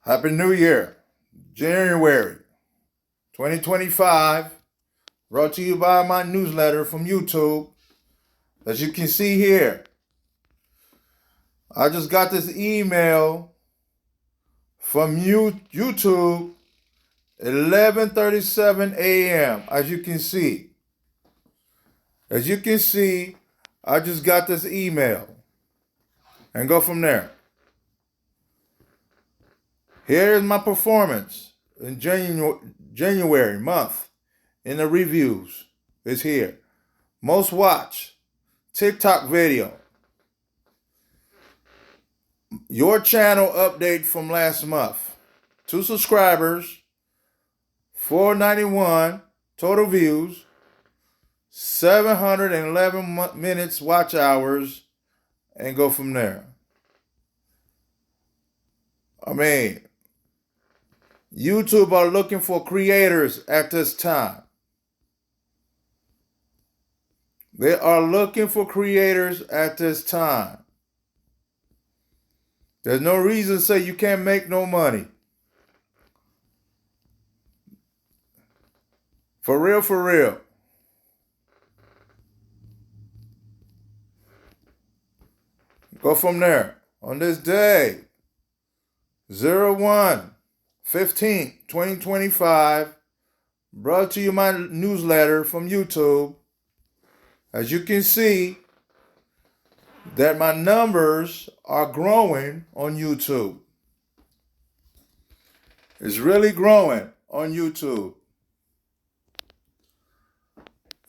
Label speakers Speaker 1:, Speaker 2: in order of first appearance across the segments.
Speaker 1: Happy New Year, January 2025, brought to you by my newsletter from YouTube. As you can see here, I just got this email from YouTube 11:37 a.m. As you can see, I just got this email and go from there. Here is my performance in January month in the reviews. It's here. Most watched TikTok video. Your channel update from last month. 2 subscribers, 491 total views, 711 minutes watch hours, and go from there. YouTube are looking for creators at this time. They are looking for creators at this time. There's no reason to say you can't make no money. For real, for real. Go from there. On this day, 01/15/2025, brought to you my newsletter from YouTube. As you can see, that my numbers are growing on YouTube. It's really growing on YouTube.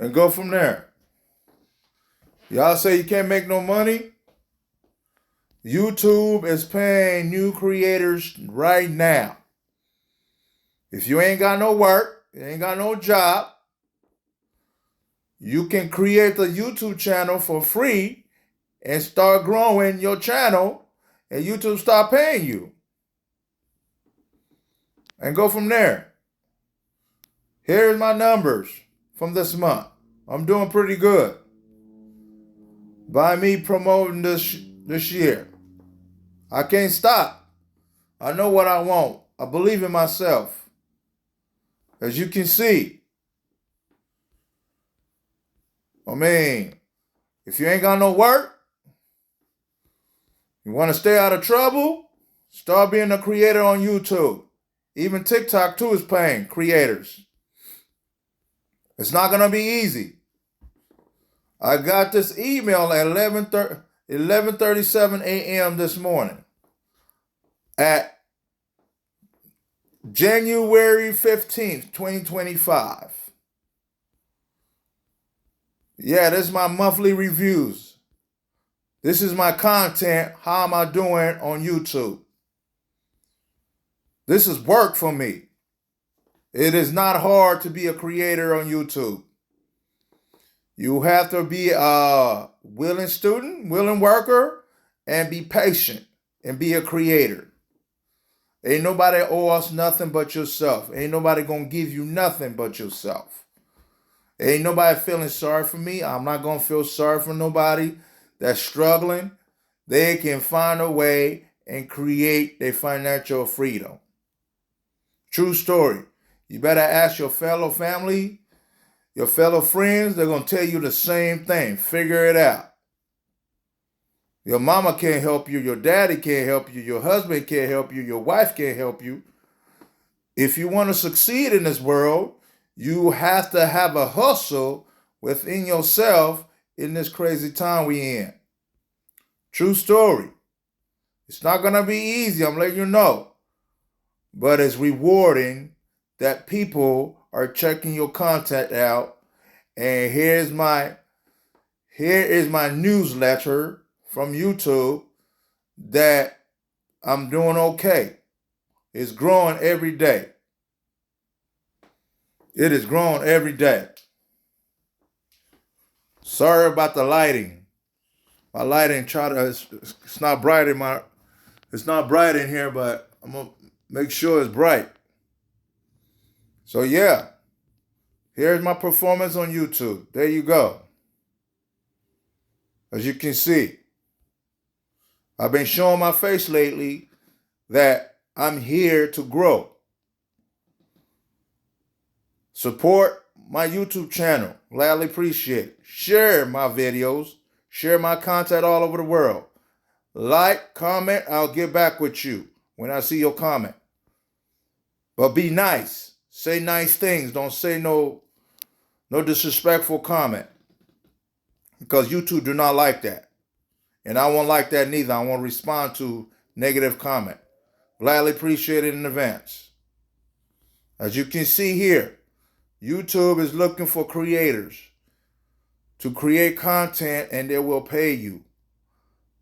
Speaker 1: And go from there. Y'all say you can't make no money? YouTube is paying new creators right now. If you ain't got no work, you ain't got no job, you can create the YouTube channel for free and start growing your channel, and YouTube start paying you. And go from there. Here's my numbers from this month. I'm doing pretty good by me promoting this year. I can't stop. I know what I want. I believe in myself. As you can see, if you ain't got no work, you want to stay out of trouble, start being a creator on YouTube. Even TikTok too is paying creators. It's not going to be easy. I got this email at 11:37 a.m. this morning. At January 15th, 2025. Yeah, this is my monthly reviews. This is my content. How am I doing on YouTube? This is work for me. It is not hard to be a creator on YouTube. You have to be a willing student, willing worker, and be patient and be a creator. Ain't nobody owe us nothing but yourself. Ain't nobody gonna give you nothing but yourself. Ain't nobody feeling sorry for me. I'm not gonna feel sorry for nobody that's struggling. They can find a way and create their financial freedom. True story. You better ask your fellow family, your fellow friends. They're gonna tell you the same thing. Figure it out. Your mama can't help you. Your daddy can't help you. Your husband can't help you. Your wife can't help you. If you want to succeed in this world, you have to have a hustle within yourself in this crazy time we in. True story. It's not going to be easy, I'm letting you know. But it's rewarding that people are checking your content out. And here is my newsletter from YouTube that I'm doing okay. It's growing every day. It is growing every day. Sorry about the lighting. My lighting it's not bright it's not bright in here, but I'm gonna make sure it's bright. So yeah, here's my performance on YouTube. There you go. As you can see, I've been showing my face lately that I'm here to grow. Support my YouTube channel. Gladly appreciate it. Share my videos. Share my content all over the world. Like, comment, I'll get back with you when I see your comment. But be nice. Say nice things. Don't say no disrespectful comment. Because YouTube do not like that. And I won't like that neither. I won't respond to negative comment. Gladly appreciate it in advance. As you can see here, YouTube is looking for creators to create content, and they will pay you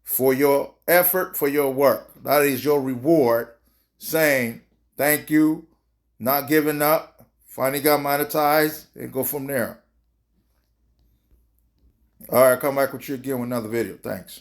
Speaker 1: for your effort, for your work. That is your reward, saying thank you, not giving up, finally got monetized, and go from there. All right, come back with you again with another video. Thanks.